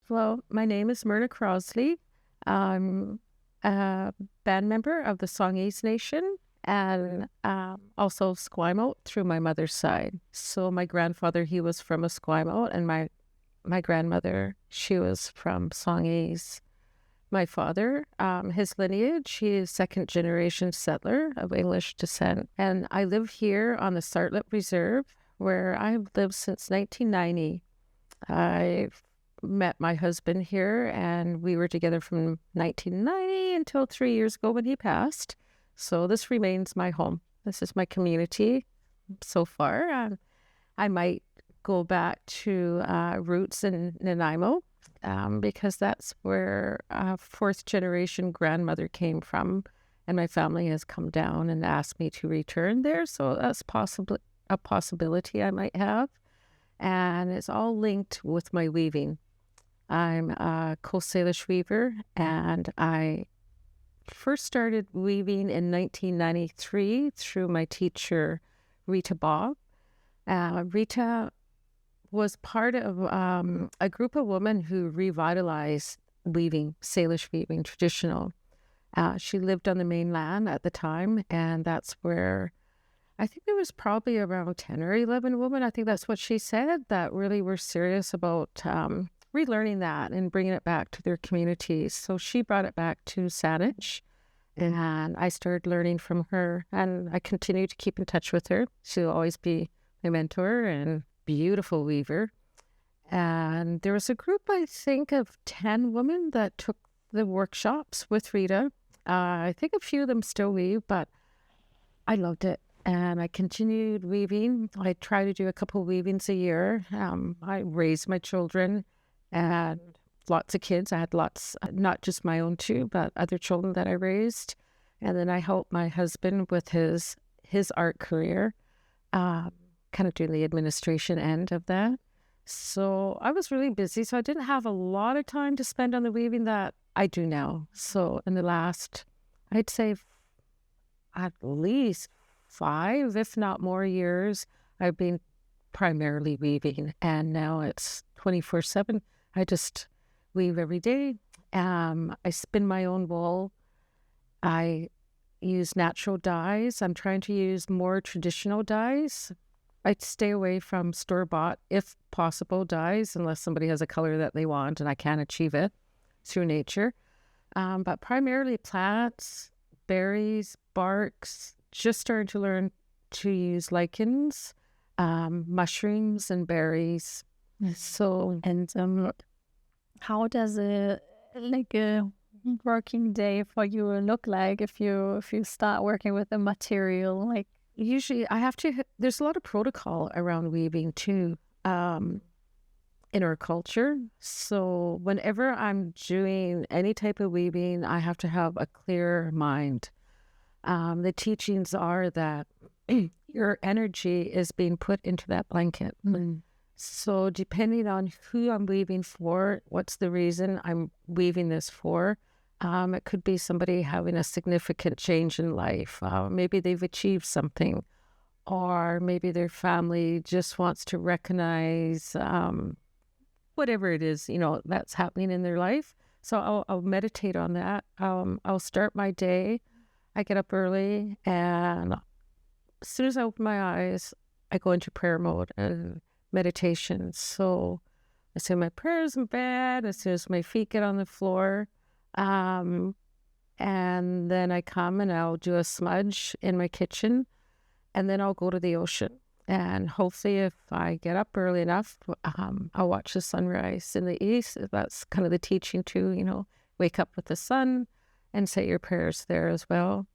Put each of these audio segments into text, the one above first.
Well, my name is Myrna Crossley. I'm a band member of the Songhees Nation and also Esquimalt through my mother's side. So my grandfather, he was from Esquimalt, and my grandmother, she was from Songhees. My father, his lineage, he is second generation settler of English descent. And I live here on the Sartlip Reserve, where I've lived since 1990. I've met my husband here, and we were together from 1990 until 3 years ago when he passed. So this remains my home. This is my community so far. I might go back to roots in Nanaimo because that's where fourth generation grandmother came from, and my family has come down and asked me to return there. So that's possibly a possibility I might have. And it's all linked with my weaving. I'm a Coast Salish weaver, and I first started weaving in 1993 through my teacher, Rita Bob. Rita was part of a group of women who revitalized weaving, Salish weaving, traditional. She lived on the mainland at the time, and that's where I think there was probably around 10 or 11 women, I think that's what she said, that really were serious about relearning that and bringing it back to their communities. So she brought it back to Saanich, and I started learning from her, and I continue to keep in touch with her. She'll always be my mentor and beautiful weaver. And there was a group, I think, of 10 women that took the workshops with Rita. I think a few of them still weave, but I loved it. And I continued weaving. I try to do a couple of weavings a year. I raised my children and lots of kids. I had lots, not just my own two, but other children that I raised. And then I helped my husband with his art career, kind of doing the administration end of that. So I was really busy. So I didn't have a lot of time to spend on the weaving that I do now. So in the last, I'd say at least 5, if not more years, I've been primarily weaving, and now it's 24/7. I just weave every day. I spin my own wool. I use natural dyes. I'm trying to use more traditional dyes. I stay away from store-bought, if possible, dyes, unless somebody has a color that they want and I can't achieve it through nature. But primarily plants, berries, barks, just starting to learn to use lichens, mushrooms, and berries. So, And how does a working day for you look like if you start working with a material like? usually I have to, there's a lot of protocol around weaving too, in our culture. So whenever I'm doing any type of weaving, I have to have a clear mind. The teachings are that your energy is being put into that blanket. So depending on who I'm weaving for, what's the reason I'm weaving this for, it could be somebody having a significant change in life. Maybe they've achieved something, or maybe their family just wants to recognize whatever it is, that's happening in their life. So I'll meditate on that. I'll start my day. I get up early, and as soon as I open my eyes, I go into prayer mode and meditation. So I say my prayers in bed as soon as my feet get on the floor. And then I come and I'll do a smudge in my kitchen, and then I'll go to the ocean. And hopefully if I get up early enough, I'll watch the sunrise in the east. That's kind of the teaching too, wake up with the sun and say your prayers there as well.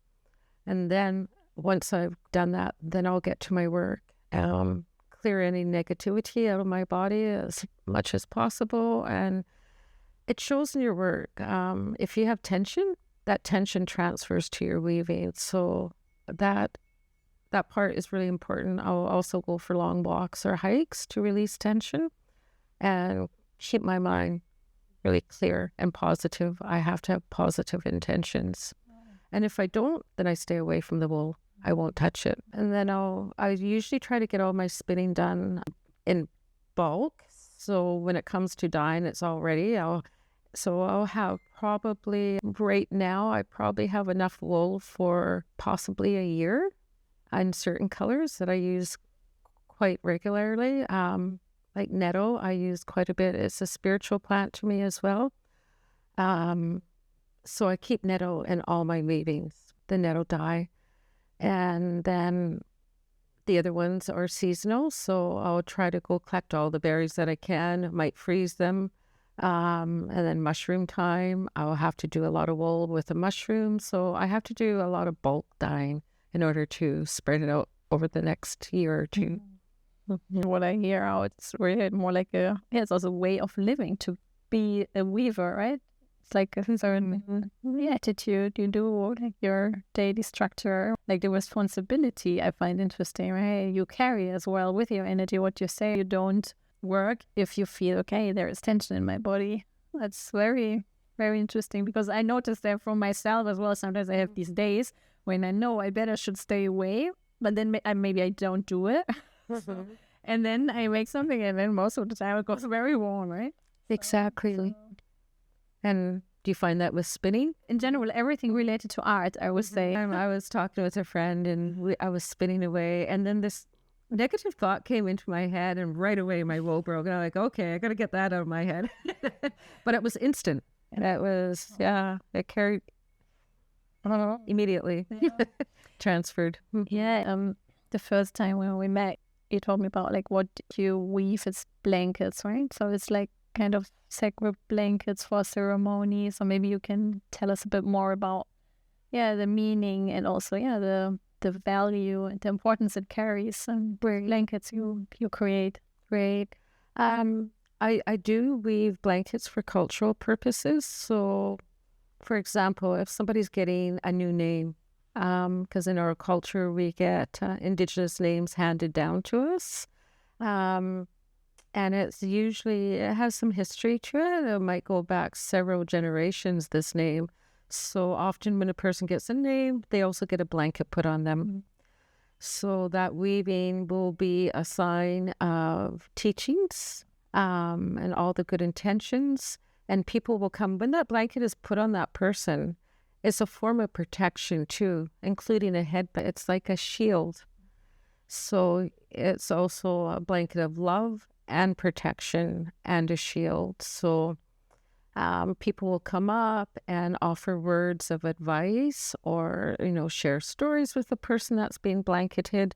And then once I've done that, then I'll get to my work, clear any negativity out of my body as much as possible. And it shows in your work. If you have tension, that tension transfers to your weaving. So that part is really important. I'll also go for long walks or hikes to release tension and keep my mind really clear and positive. I have to have positive intentions. And if I don't, then I stay away from the wool. I won't touch it. And then I usually try to get all my spinning done in bulk. So when it comes to dyeing, it's all ready. I'll have probably, right now, I probably have enough wool for possibly a year in certain colors that I use quite regularly. Like nettle, I use quite a bit. It's a spiritual plant to me as well. So I keep nettle in all my weavings, the nettle dye. And then the other ones are seasonal. So I'll try to go collect all the berries that I can, might freeze them. And then mushroom time, I'll have to do a lot of wool with the mushroom. So I have to do a lot of bulk dyeing in order to spread it out over the next year or two. What I hear out, it's really more like it's also a way of living to be a weaver, right? It's like a certain attitude you do, like your daily structure, like the responsibility I find interesting, right? You carry as well with your energy what you say. You don't work if you feel, okay, there is tension in my body. That's very, very interesting, because I noticed that from myself as well. Sometimes I have these days when I know I better should stay away, but then maybe I don't do it. And then I make something, and then most of the time it goes very warm, right? Exactly. And do you find that with spinning? In general, everything related to art, I would say. I was talking with a friend, and I was spinning away, and then this negative thought came into my head, and right away my wool broke. And I'm like, okay, I got to get that out of my head. But it was instant. And it was, it carried immediately. Transferred. Yeah. The first time when we met, you told me about like what you weave as blankets, right? So it's like kind of sacred blankets for ceremonies. So maybe you can tell us a bit more about the meaning, and also the value and the importance it carries, and blankets you create. Great. I do weave blankets for cultural purposes. So, for example, if somebody's getting a new name, because in our culture we get Indigenous names handed down to us, and it has some history to it. It might go back several generations, this name. So often when a person gets a name, they also get a blanket put on them. So that weaving will be a sign of teachings and all the good intentions. And people will come, when that blanket is put on that person, it's a form of protection too, including a headband. It's like a shield. So it's also a blanket of love and protection and a shield. So people will come up and offer words of advice, or, share stories with the person that's being blanketed.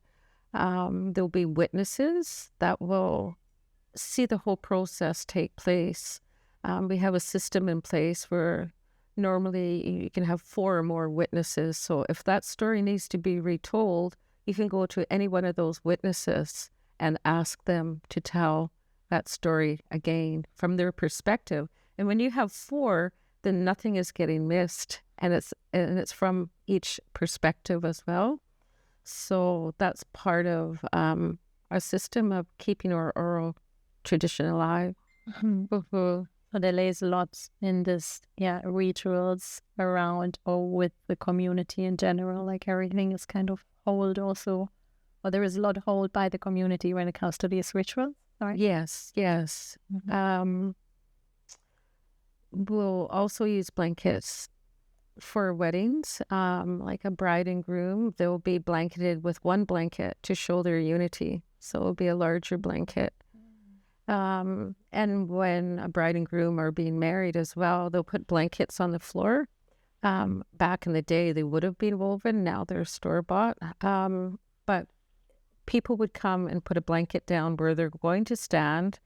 There'll be witnesses that will see the whole process take place. We have a system in place where normally you can have 4 or more witnesses. So if that story needs to be retold, you can go to any one of those witnesses and ask them to tell that story again from their perspective. And when you have 4, then nothing is getting missed, and it's from each perspective as well. So that's part of our system of keeping our oral tradition alive. So there lays a lot in this, rituals around or with the community in general. Like everything is kind of held also, or there is a lot held by the community when it comes to these rituals. Right? Yes. We'll also use blankets for weddings. Like a bride and groom, they'll be blanketed with one blanket to show their unity. So it'll be a larger blanket. And when a bride and groom are being married as well, they'll put blankets on the floor. Back in the day, they would have been woven. Now they're store-bought. But people would come and put a blanket down where they're going to stand,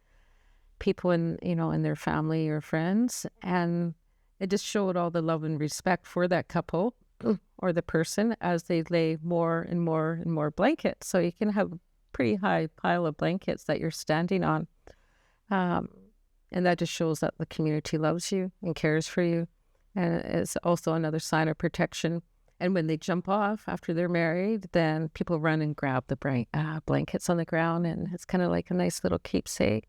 people in their family or friends, and it just showed all the love and respect for that couple or the person as they lay more and more and more blankets. So you can have a pretty high pile of blankets that you're standing on. And that just shows that the community loves you and cares for you. And it's also another sign of protection. And when they jump off after they're married, then people run and grab the blankets on the ground, and it's kind of like a nice little keepsake.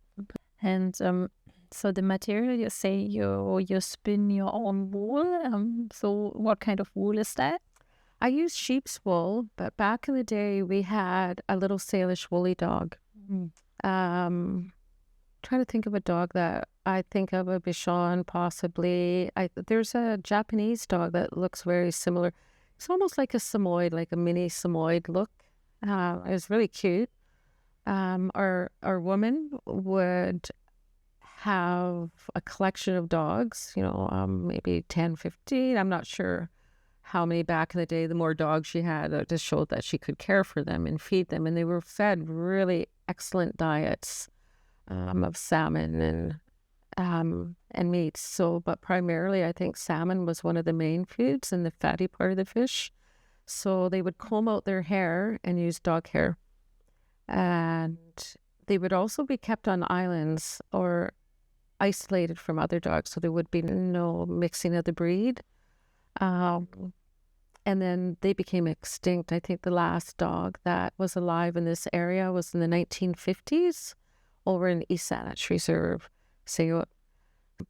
And so the material, you say you spin your own wool. So what kind of wool is that? I use sheep's wool, but back in the day we had a little Salish woolly dog. trying to think of a dog that I think of, a Bichon possibly. There's a Japanese dog that looks very similar. It's almost like a Samoyed, like a mini Samoyed look. It was really cute. Our woman would have a collection of dogs, maybe 10, 15. I'm not sure how many back in the day. The more dogs she had, it just showed that she could care for them and feed them. And they were fed really excellent diets of salmon and meats. So, but primarily, I think salmon was one of the main foods and the fatty part of the fish. So they would comb out their hair and use dog hair. And they would also be kept on islands or isolated from other dogs. So there would be no mixing of the breed. And then they became extinct. I think the last dog that was alive in this area was in the 1950s over in East Salish Reserve.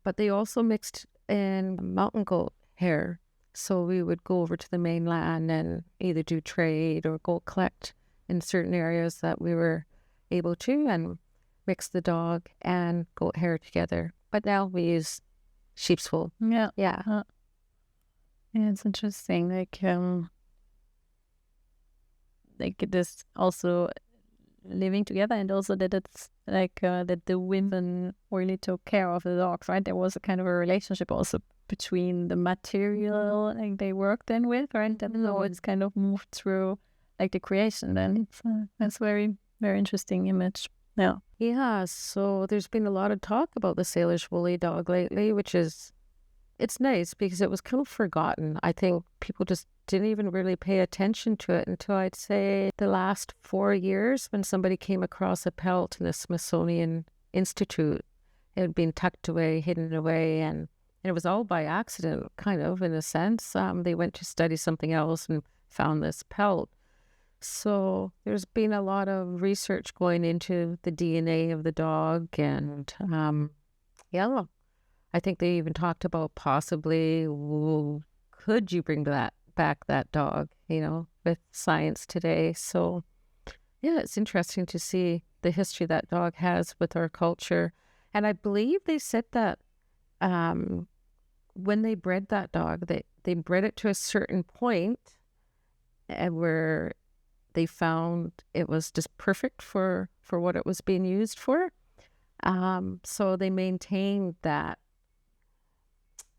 But they also mixed in mountain goat hair. So we would go over to the mainland and either do trade or go collect in certain areas that we were able to and mix the dog and goat hair together. But now we use sheep's wool. Yeah. Yeah. Yeah, it's interesting. Like this also living together, and also that it's like that the women really took care of the dogs, right? There was a kind of a relationship also between the material like they worked in with, right? And so it's kind of moved through like the creation. Then that's very, very interesting image. Yeah. Yeah. So there's been a lot of talk about the Salish woolly dog lately, which is it's nice because it was kind of forgotten. I think people just didn't even really pay attention to it until I'd say the last 4 years when somebody came across a pelt in the Smithsonian Institute. It had been tucked away, hidden away, and it was all by accident, kind of, in a sense. They went to study something else and found this pelt. So there's been a lot of research going into the DNA of the dog, and yeah, I think they even talked about possibly, could you bring back that dog, with science today. So yeah, it's interesting to see the history that dog has with our culture. And I believe they said that when they bred that dog, they bred it to a certain point and where they found it was just perfect for what it was being used for. So they maintained that,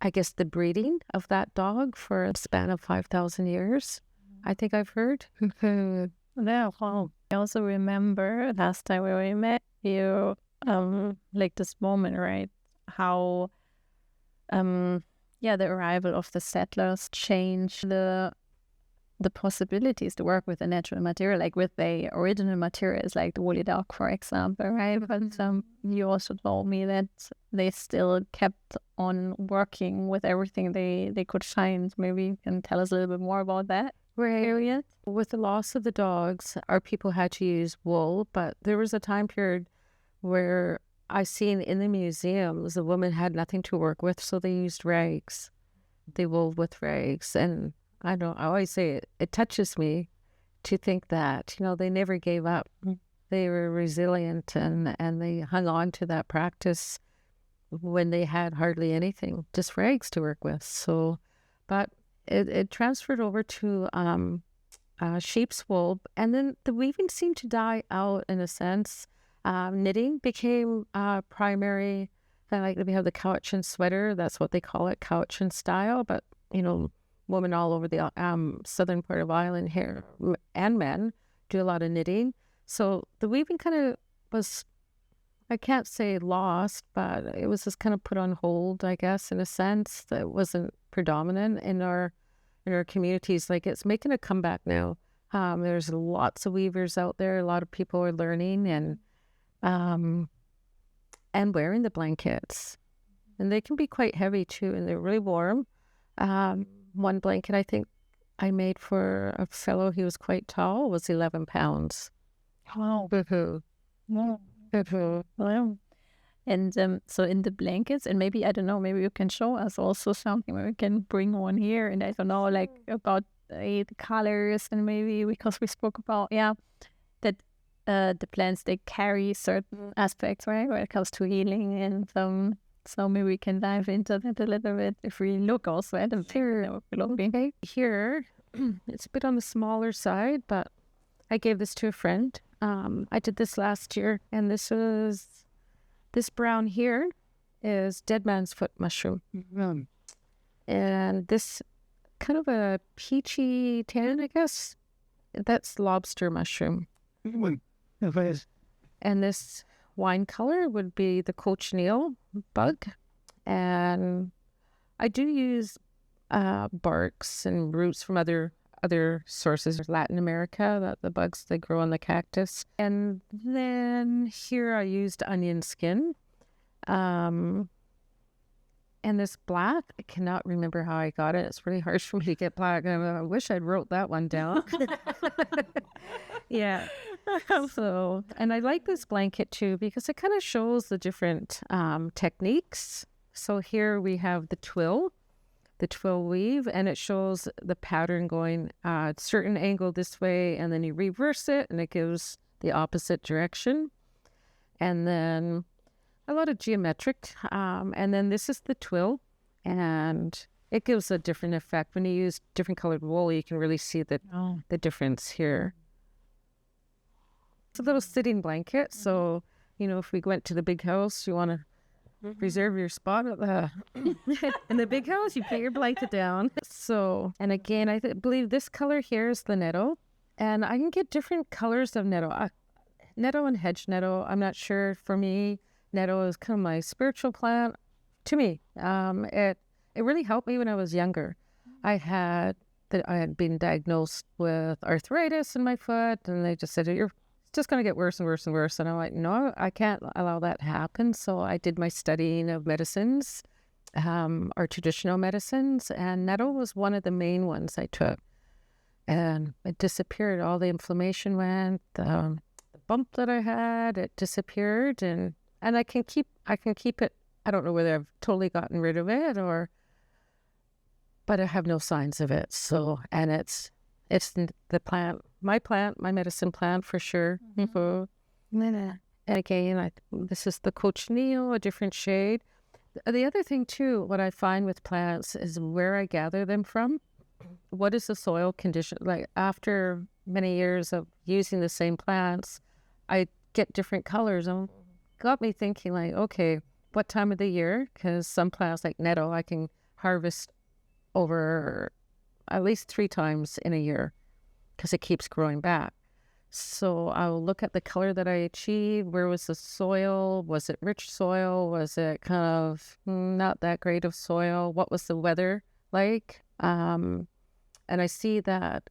I guess, the breeding of that dog for a span of 5,000 years, I think I've heard. Yeah, wow. I also remember last time we met you, like this moment, right? How, the arrival of the settlers changed the possibilities to work with the natural material, like with the original materials, like the woolly dog, for example, right? But you also told me that they still kept on working with everything they could find. Maybe you can tell us a little bit more about that period. With the loss of the dogs, our people had to use wool, but there was a time period where I seen in the museums the women had nothing to work with, so they used rags. They wove with rags, and I always say it touches me to think that, they never gave up. They were resilient and they hung on to that practice when they had hardly anything, just rags to work with. So, but it transferred over to sheep's wool, and then the weaving seemed to die out in a sense. Knitting became primary. Like we have the Cowichan sweater, that's what they call it, Cowichan style, but, women all over the southern part of Ireland here and men do a lot of knitting. So the weaving kind of was, I can't say lost, but it was just kind of put on hold, I guess, in a sense that wasn't predominant in our communities. Like it's making a comeback now. There's lots of weavers out there. A lot of people are learning and wearing the blankets, and they can be quite heavy too, and they're really warm. One blanket I think I made for a fellow, he was quite tall, was 11 pounds. Wow. Wow. Wow. And so in the blankets, and maybe, I don't know, maybe you can show us also something, maybe we can bring one here, and I don't know, like about the colors, and maybe because we spoke about, that the plants, they carry certain aspects, right, when it comes to healing, and so maybe we can dive into that a little bit if we look also at the material. Okay. Here, it's a bit on the smaller side, but I gave this to a friend. I did this last year, and this brown here is dead man's foot mushroom. And this kind of a peachy tan, I guess, that's lobster mushroom. And this wine color would be the cochineal bug. And I do use barks and roots from other sources, Latin America, the bugs they grow on the cactus. And then here I used onion skin. And this black, I cannot remember how I got it. It's really hard for me to get black. I wish I'd wrote that one down. Yeah. So, and I like this blanket too because it kind of shows the different techniques. So here we have the twill weave, and it shows the pattern going a certain angle this way, and then you reverse it and it gives the opposite direction. And then a lot of geometric, and then this is the twill, and it gives a different effect. When you use different colored wool, you can really see the difference here. It's a little sitting blanket, so if we went to the big house, you want to reserve your spot at in the big house, you put your blanket down. So, and again, I believe this color here is the nettle, and I can get different colors of nettle. Nettle and hedge nettle, I'm not sure. For me, nettle is kind of my spiritual plant. To me, it really helped me when I was younger. I had been diagnosed with arthritis in my foot, and they just said, you're just going to get worse and worse and worse. And I'm like, no, I can't allow that to happen. So I did my studying of medicines, our traditional medicines, and nettle was one of the main ones I took. And it disappeared. All the inflammation went. The bump that I had, it disappeared, and I can keep it. I don't know whether I've totally gotten rid of it but I have no signs of it. So, and it's the plant, my medicine plant for sure. And again, this is the cochineal, a different shade. The other thing too, what I find with plants is where I gather them from. What is the soil condition? Like after many years of using the same plants, I get different colors, and got me thinking like, okay, what time of the year? Because some plants like nettle, I can harvest over at least 3 times in a year because it keeps growing back. So I'll look at the color that I achieved. Where was the soil? Was it rich soil? Was it kind of not that great of soil? What was the weather like? And I see that,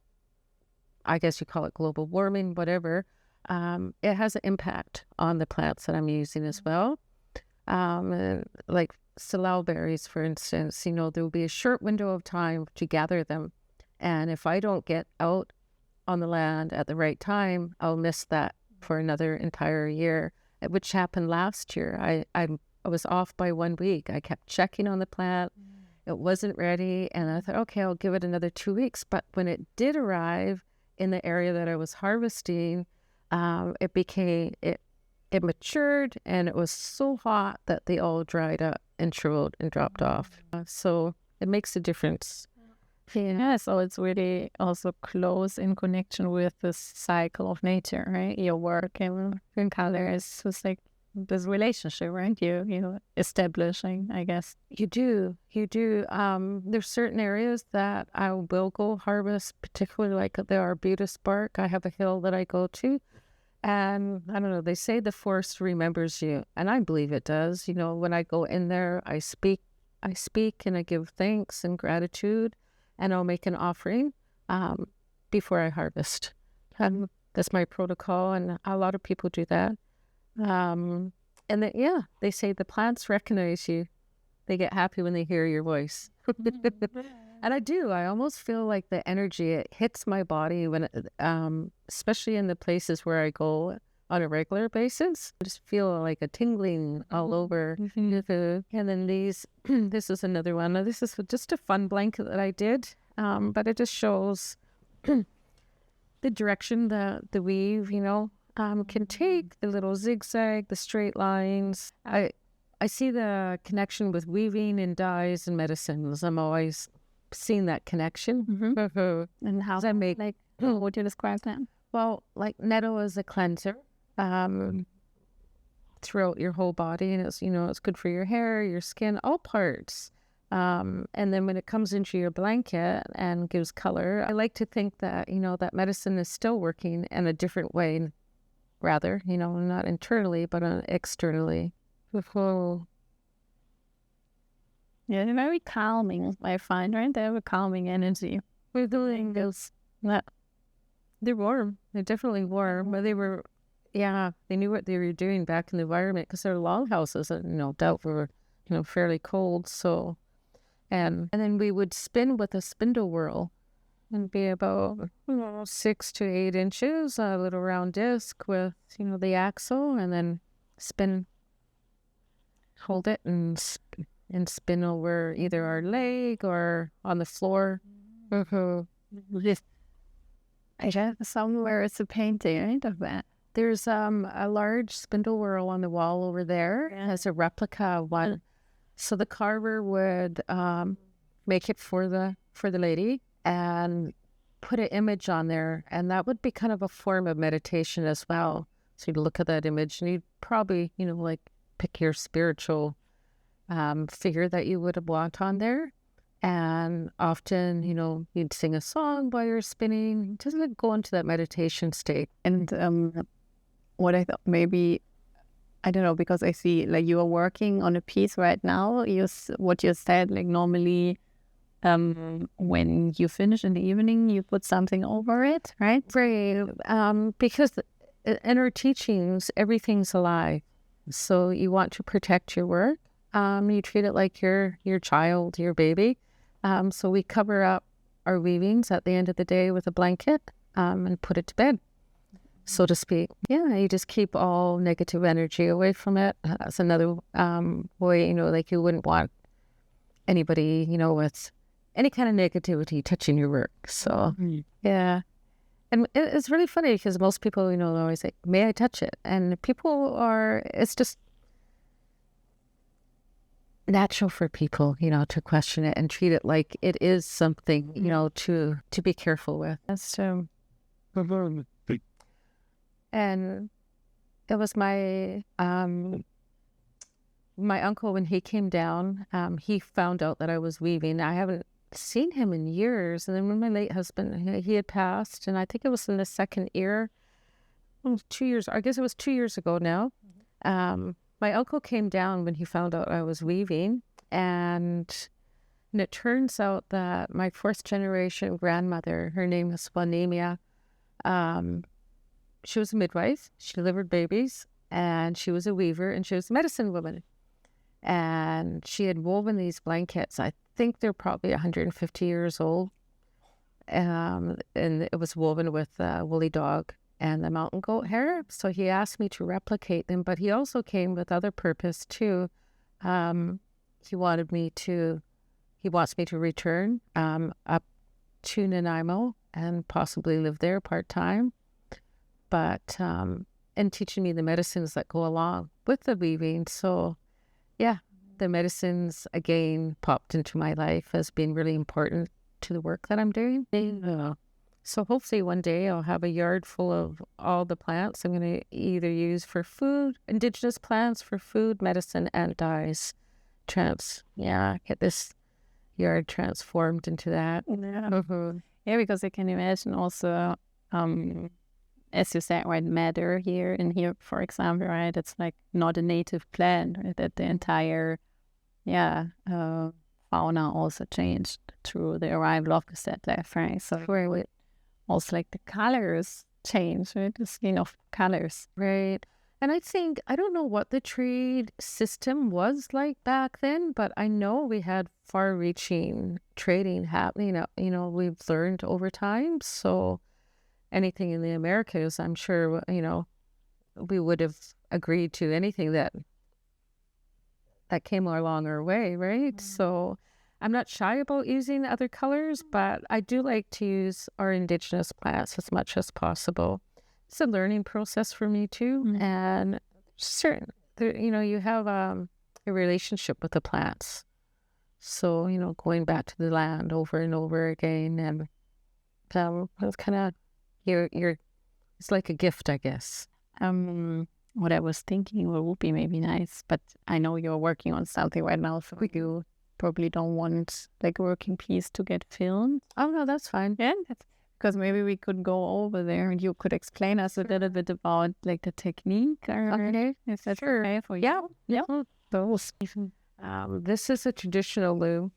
I guess you call it global warming, whatever. It has an impact on the plants that I'm using as well. Like salal berries, for instance, there will be a short window of time to gather them. And if I don't get out on the land at the right time, I'll miss that for another entire year, which happened last year. I was off by 1 week. I kept checking on the plant. It wasn't ready. And I thought, okay, I'll give it another 2 weeks. But when it did arrive in the area that I was harvesting, it matured, and it was so hot that they all dried up and shriveled and dropped off. So it makes a difference. Yeah, so it's really also close in connection with the cycle of nature, right? Your work in colors was like this relationship, right? You establishing, I guess. You do. There's certain areas that I will go harvest, particularly like the arbutus bark. I have a hill that I go to. And I don't know, they say the forest remembers you, and I believe it does. When I go in there, I speak and I give thanks and gratitude, and I'll make an offering before I harvest. And that's my protocol, and a lot of people do that. And they say the plants recognize you. They get happy when they hear your voice. And I do. I almost feel like the energy, it hits my body when, especially in the places where I go on a regular basis. I just feel like a tingling all over. And then this is another one. Now, this is just a fun blanket that I did, but it just shows the direction, the weave, can take the little zigzag, the straight lines. I see the connection with weaving and dyes and medicines. I'm always seeing that connection. And how Does that make like how would you describe that? well, like nettle is a cleanser throughout your whole body, and it's it's good for your hair, your skin, all parts. And then when it comes into your blanket and gives color, I like to think that that medicine is still working in a different way, rather, not internally but externally. Yeah, they're very calming, I find, right? They have a calming energy. We're doing those. They're warm. They're definitely warm. But they knew what they were doing back in the environment because they're longhouses and no doubt were, fairly cold. So, and then we would spin with a spindle whirl and be about 6 to 8 inches, a little round disc with, the axle, and then spin, hold it and spin over either our leg or on the floor. I read somewhere it's a painting, right, of that. There's a large spindle whirl on the wall over there as a replica of one. So the carver would make it for the lady and put an image on there, and that would be kind of a form of meditation as well. So you'd look at that image and you'd probably, like pick your spiritual figure that you would have want on there. And often, you'd sing a song while you're spinning, just like go into that meditation state. And what I thought maybe, I don't know, because I see like you are working on a piece right now. What you said, like normally when you finish in the evening, you put something over it, right? Right. Because in our teachings, everything's alive. So you want to protect your work. You treat it like your child, your baby. So we cover up our weavings at the end of the day with a blanket and put it to bed, so to speak. Yeah, you just keep all negative energy away from it. That's another way, like you wouldn't want anybody, with any kind of negativity touching your work. So, yeah. And it's really funny because most people, they always say, may I touch it? And it's just natural for people, to question it and treat it like it is something, to be careful with. That's true. And it was my uncle, when he came down, he found out that I was weaving. I haven't seen him in years. And then when my late husband, he had passed, and I think it was in the second year, 2 years, I guess it was 2 years ago now. My uncle came down when he found out I was weaving, and it turns out that my fourth generation grandmother, her name is Swanemia, she was a midwife, she delivered babies, and she was a weaver, and she was a medicine woman. And she had woven these blankets. I think they're probably 150 years old. And it was woven with woolly dog and the mountain goat hair. So he asked me to replicate them, but he also came with other purpose too. He wants me to return up to Nanaimo and possibly live there part-time. But, and teaching me the medicines that go along with the weaving. So yeah, the medicines again popped into my life as being really important to the work that I'm doing. So hopefully one day I'll have a yard full of all the plants I'm going to either use for food, indigenous plants for food, medicine, and dyes. Get this yard transformed into that. Yeah, because I can imagine also, as you said, right, madder here, for example, right, it's like not a native plant, right, that the entire, fauna also changed through the arrival of the settlers, right? So where also like the colors change, right? The skin of colors. Right. And I don't know what the trade system was like back then, but I know we had far-reaching trading happening, we've learned over time. So anything in the Americas, I'm sure, we would have agreed to anything that came along our way, right? So I'm not shy about using other colors, but I do like to use our indigenous plants as much as possible. it's a learning process for me too. And certain, you have a relationship with the plants. So, going back to the land over and over again, and it's kind of, it's like a gift, I guess. What I was thinking would be maybe nice, but I know you're working on something right now, so you probably don't want like a working piece to get filmed. Oh, no, that's fine. Yeah, because maybe we could go over there and you could explain us a little bit about like the technique. Okay. Is that okay for you? Yeah. Those. This is a traditional loom.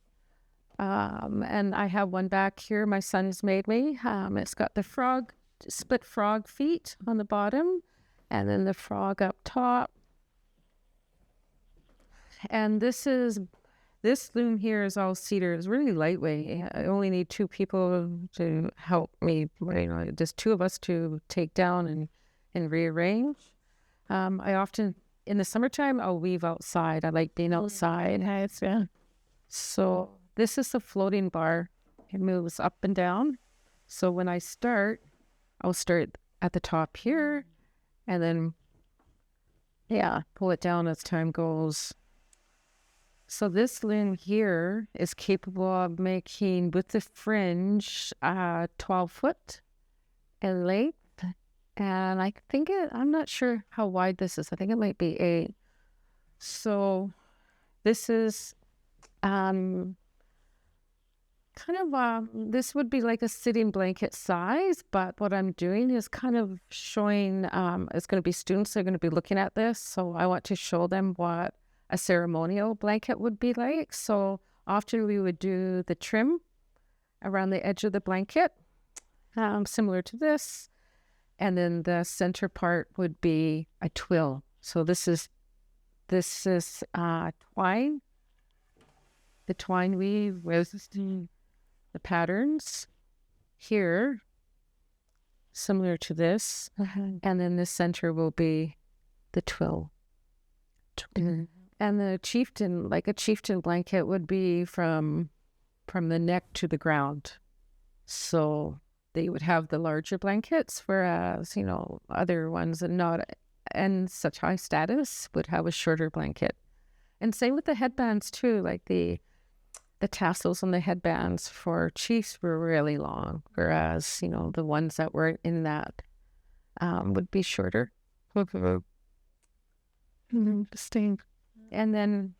And I have one back here my son's made me. It's got the split frog feet on the bottom, and then the frog up top. And this loom here is all cedar. It's really lightweight. I only need 2 people to help me, just 2 of us to take down and rearrange. I often, in the summertime, I'll weave outside. I like being outside. Yeah. So this is the floating bar. It moves up and down. So when I start, I'll start at the top here and then, pull it down as time goes. So this loom here is capable of making, with the fringe, 12 foot in length. And I think I'm not sure how wide this is. I think it might be 8. So this is this would be like a sitting blanket size, but what I'm doing is kind of showing, it's going to be students that are going to be looking at this. So I want to show them what a ceremonial blanket would be like. So often we would do the trim around the edge of the blanket, similar to this. And then the center part would be a twill. So this is twine, the twine weave with the patterns here, similar to this. And then the center will be the twill. And the chieftain, like a chieftain blanket, would be from the neck to the ground. So they would have the larger blankets, whereas, other ones and such high status would have a shorter blanket. And same with the headbands too, like the tassels on the headbands for chiefs were really long, whereas, the ones that were in that would be shorter. Interesting. And then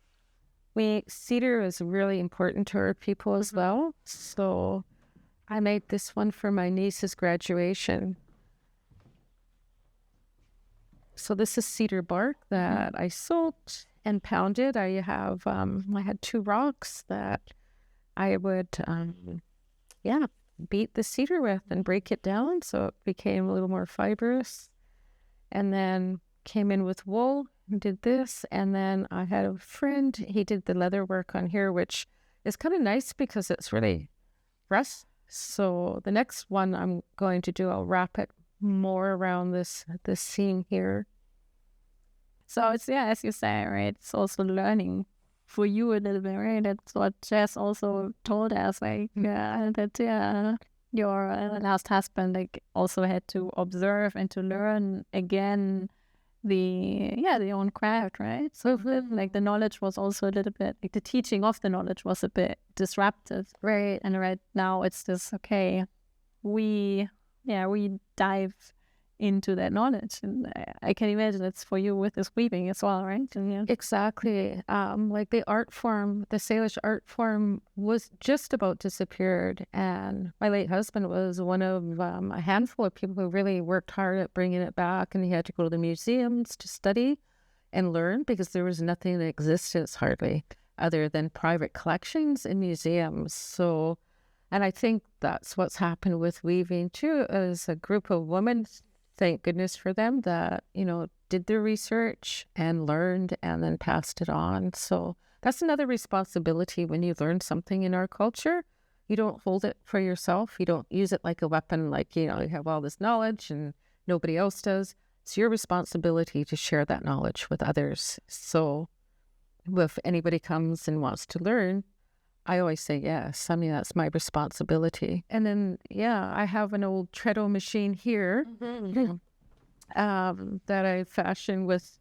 cedar is really important to our people as well. So I made this one for my niece's graduation. So this is cedar bark that I soaked and pounded. I had 2 rocks that I would, beat the cedar with and break it down so it became a little more fibrous. And then came in with wool and did this. And then I had a friend, he did the leather work on here, which is kind of nice because it's really rough. So the next one I'm going to do, I'll wrap it more around this seam here. So it's, as you say, right, it's also learning for you a little bit, right? That's what Jess also told us, like, your last husband, like, also had to observe and to learn again the own craft, right? So like the knowledge was also a little bit, like the teaching of the knowledge was a bit disruptive, right? And right now it's just, okay, we dive into that knowledge. And I can imagine it's for you with this weaving as well, right? And, Exactly. Like the art form, the Salish art form was just about disappeared. And my late husband was one of a handful of people who really worked hard at bringing it back. And he had to go to the museums to study and learn because there was nothing in existence hardly other than private collections in museums. So, and I think that's what's happened with weaving too, as a group of women, thank goodness for them, that, did their research and learned and then passed it on. So that's another responsibility when you learn something in our culture. You don't hold it for yourself. You don't use it like a weapon, like, you have all this knowledge and nobody else does. It's your responsibility to share that knowledge with others. So if anybody comes and wants to learn, I always say yes. I mean, that's my responsibility. And then, I have an old treadle machine here. that I fashioned with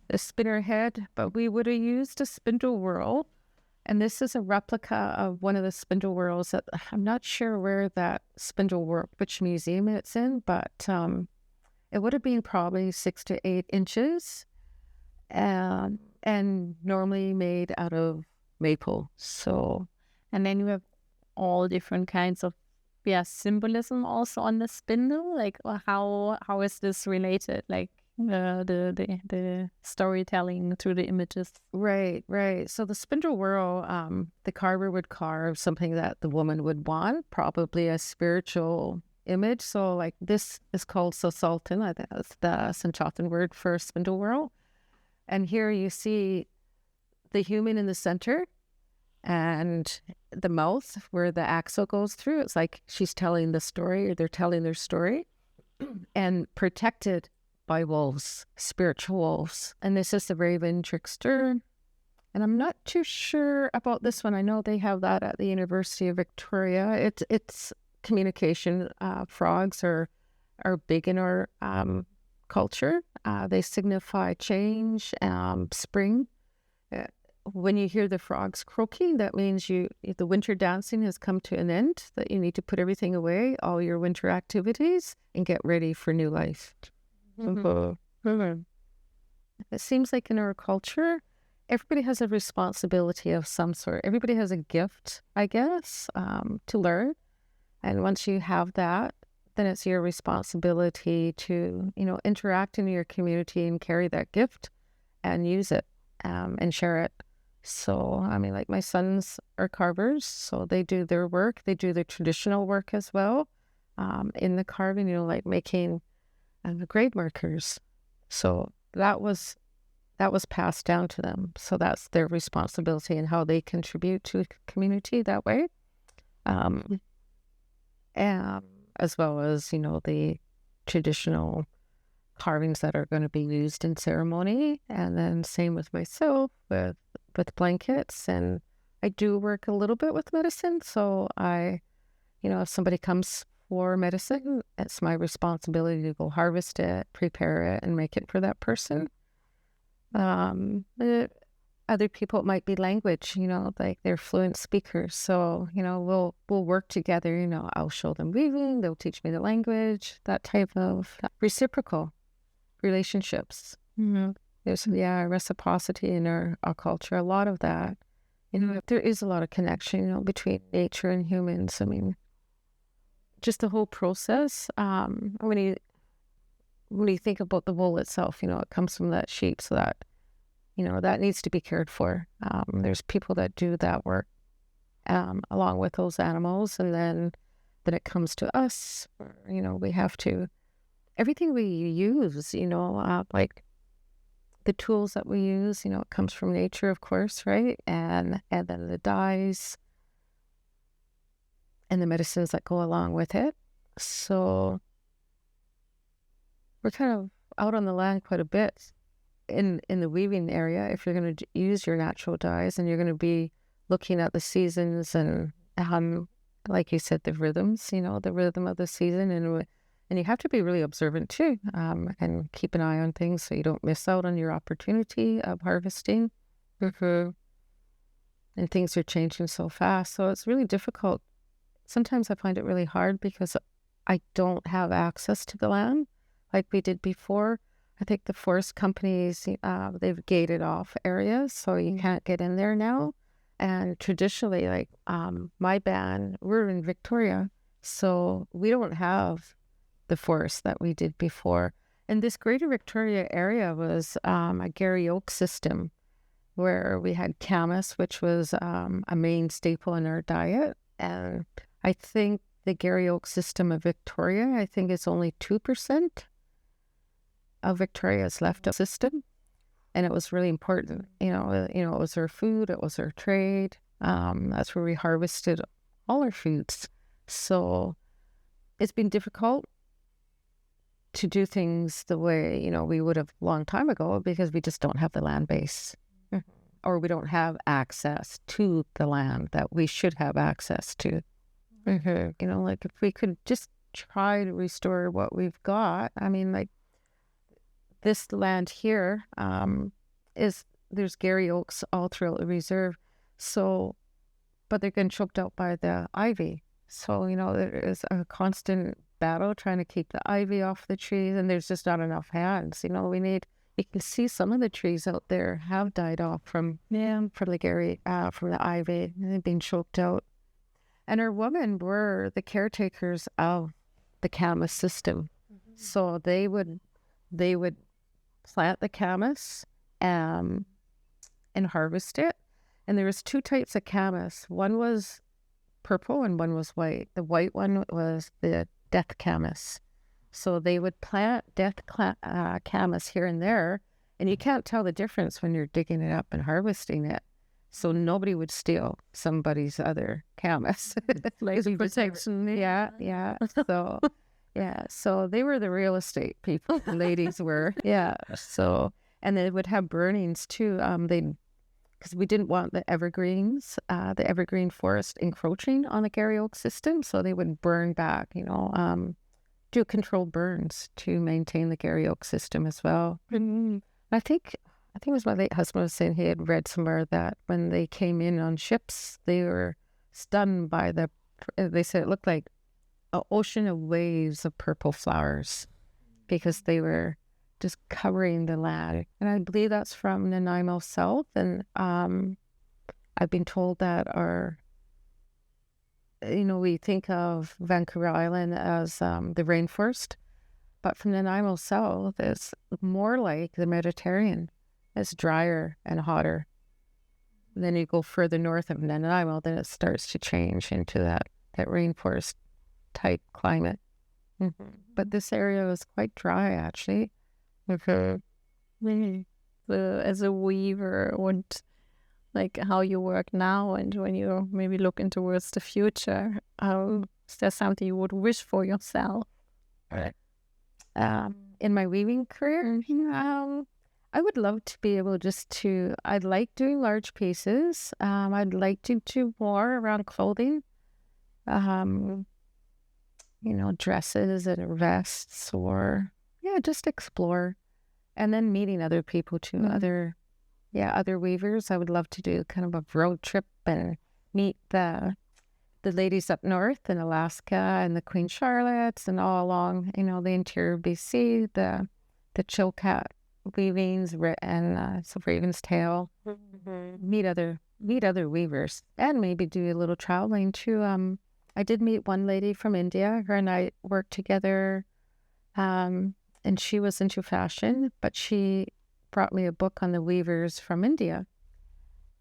a spinner head, but we would have used a spindle whorl. And this is a replica of one of the spindle whorls that I'm not sure where that spindle whorl, which museum it's in, but it would have been probably 6 to 8 inches and normally made out of maple. So, and then you have all different kinds of symbolism also on the spindle. Like how is this related? Like the storytelling through the images. Right. So the spindle whorl, the carver would carve something that the woman would want, probably a spiritual image. So like this is called Sosalton. I think that's the Sanchothan word for spindle whorl. And here you see the human in the center and the mouth where the axle goes through. It's like she's telling the story, or they're telling their story, and protected by wolves, spiritual wolves. And this is the raven trickster. And I'm not too sure about this one. I know they have that at the University of Victoria. It's communication. Frogs are big in our culture. They signify change, spring. When you hear the frogs croaking, that means the winter dancing has come to an end, that you need to put everything away, all your winter activities, and get ready for new life. It seems like in our culture, everybody has a responsibility of some sort. Everybody has a gift, I guess, to learn. And once you have that, then it's your responsibility to, interact in your community and carry that gift and use it and share it. So, I mean, like my sons are carvers, so they do their work. They do their traditional work as well in the carving, like making grave markers. So that was passed down to them. So that's their responsibility and how they contribute to the community that way. And as well as, the traditional carvings that are going to be used in ceremony. And then same with myself with blankets. And I do work a little bit with medicine. So if somebody comes for medicine, it's my responsibility to go harvest it, prepare it, and make it for that person. Other people, it might be language, like they're fluent speakers. So, we'll work together, I'll show them weaving, they'll teach me the language, that type of reciprocal relationships. Mm-hmm. There's, reciprocity in our culture, a lot of that. There is a lot of connection, between nature and humans. I mean, just the whole process. When you think about the wool itself, it comes from that sheep, so that, that needs to be cared for. There's people that do that work along with those animals, and then it comes to us. We have to, everything we use, like the tools that we use, it comes from nature, of course, right? And then the dyes and the medicines that go along with it. So we're kind of out on the land quite a bit in the weaving area. If you're going to use your natural dyes, and you're going to be looking at the seasons and like you said, the rhythms, the rhythm of the season, and you have to be really observant too, and keep an eye on things so you don't miss out on your opportunity of harvesting. And things are changing so fast, so it's really difficult. Sometimes I find it really hard because I don't have access to the land like we did before. I think the forest companies, they've gated off areas, so you can't get in there now. And traditionally, like my band, we're in Victoria, so we don't have the forest that we did before. And this Greater Victoria area was a Gary Oak system, where we had camas, which was a main staple in our diet. And I think the Gary Oak system of Victoria, I think it's only 2% of Victoria's left system. And it was really important. It was our food, it was our trade. That's where we harvested all our foods. So it's been difficult to do things the way, we would have a long time ago, because we just don't have the land base. Or we don't have access to the land that we should have access to. Like if we could just try to restore what we've got. I mean, like this land here there's Gary oaks all throughout the reserve. So, but they're getting choked out by the ivy. So, there is a constant battle trying to keep the ivy off the trees, and there's just not enough hands. You can see some of the trees out there have died off from the Gary, from the ivy, and they've been choked out. And our women were the caretakers of the camas system. So they would plant the camas and harvest it. And there was 2 types of camas. One was purple and one was white. The white one was the death camas. So they would plant death camas here and there, and you can't tell the difference when you're digging it up and harvesting it. So nobody would steal somebody's other camas. Like protection. Yeah. So they were the real estate people. The ladies were. Yeah. So, and they would have burnings too. Because we didn't want the evergreen forest encroaching on the Gary Oak system. So they would burn back, do controlled burns to maintain the Gary Oak system as well. Mm-hmm. I think it was my late husband was saying he had read somewhere that when they came in on ships, they were stunned by they said it looked like an ocean of waves of purple flowers because they were just covering the land. And I believe that's from Nanaimo South. And I've been told that we think of Vancouver Island as the rainforest, but from Nanaimo South, it's more like the Mediterranean. It's drier and hotter. And then you go further north of Nanaimo, then it starts to change into that rainforest type climate. Mm-hmm. But this area was quite dry, actually. Okay. As a weaver, like how you work now, and when you're maybe looking towards the future, is there something you would wish for yourself? In my weaving career, I would love to be able I'd like doing large pieces. I'd like to do more around clothing, dresses and vests, or just explore. And then meeting other people too, other weavers. I would love to do kind of a road trip and meet the ladies up north in Alaska and the Queen Charlottes and all along, the interior of BC, the Chilkat weavings and Raven's Tail. Mm-hmm. Meet other weavers and maybe do a little traveling too. I did meet one lady from India. Her and I worked together. And she was into fashion, but she brought me a book on the weavers from India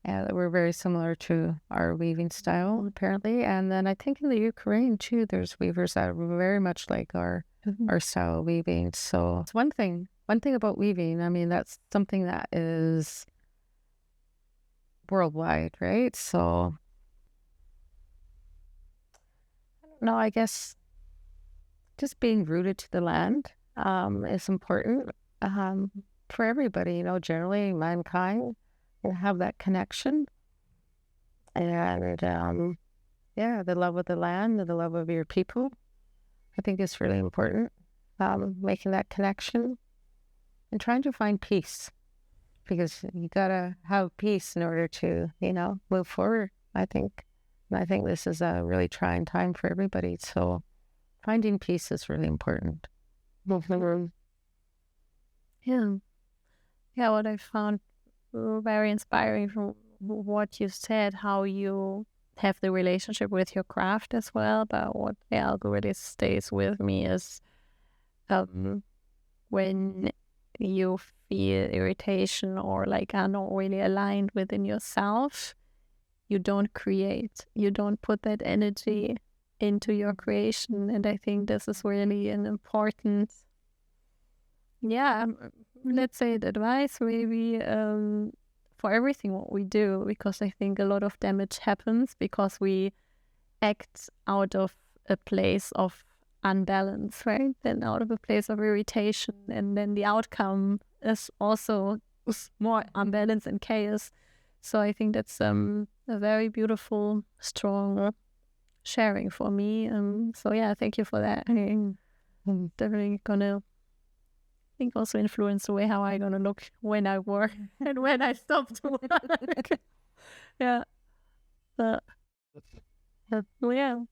that were very similar to our weaving style, apparently. And then I think in the Ukraine, too, there's weavers that are very much like our style of weaving. So it's one thing about weaving. I mean, that's something that is worldwide, right? So, no, I guess just being rooted to the land is important for everybody, generally mankind will have that connection. And the love of the land and the love of your people, I think is really important. Making that connection and trying to find peace, because you gotta have peace in order to, move forward, I think. And I think this is a really trying time for everybody. So finding peace is really important. What I found very inspiring from what you said, how you have the relationship with your craft as well, but what really stays with me is when you feel irritation or like are not really aligned within yourself, you don't create, you don't put that energy into your creation. And I think this is really an important, let's say, advice maybe for everything what we do, because I think a lot of damage happens because we act out of a place of unbalance, right? Then out of a place of irritation, and then the outcome is also more unbalance and chaos. So I think that's a very beautiful, strong sharing for me. So thank you for that. I'm definitely gonna think also influence the way how I gonna look when I work and when I stop to work. Yeah. But yeah.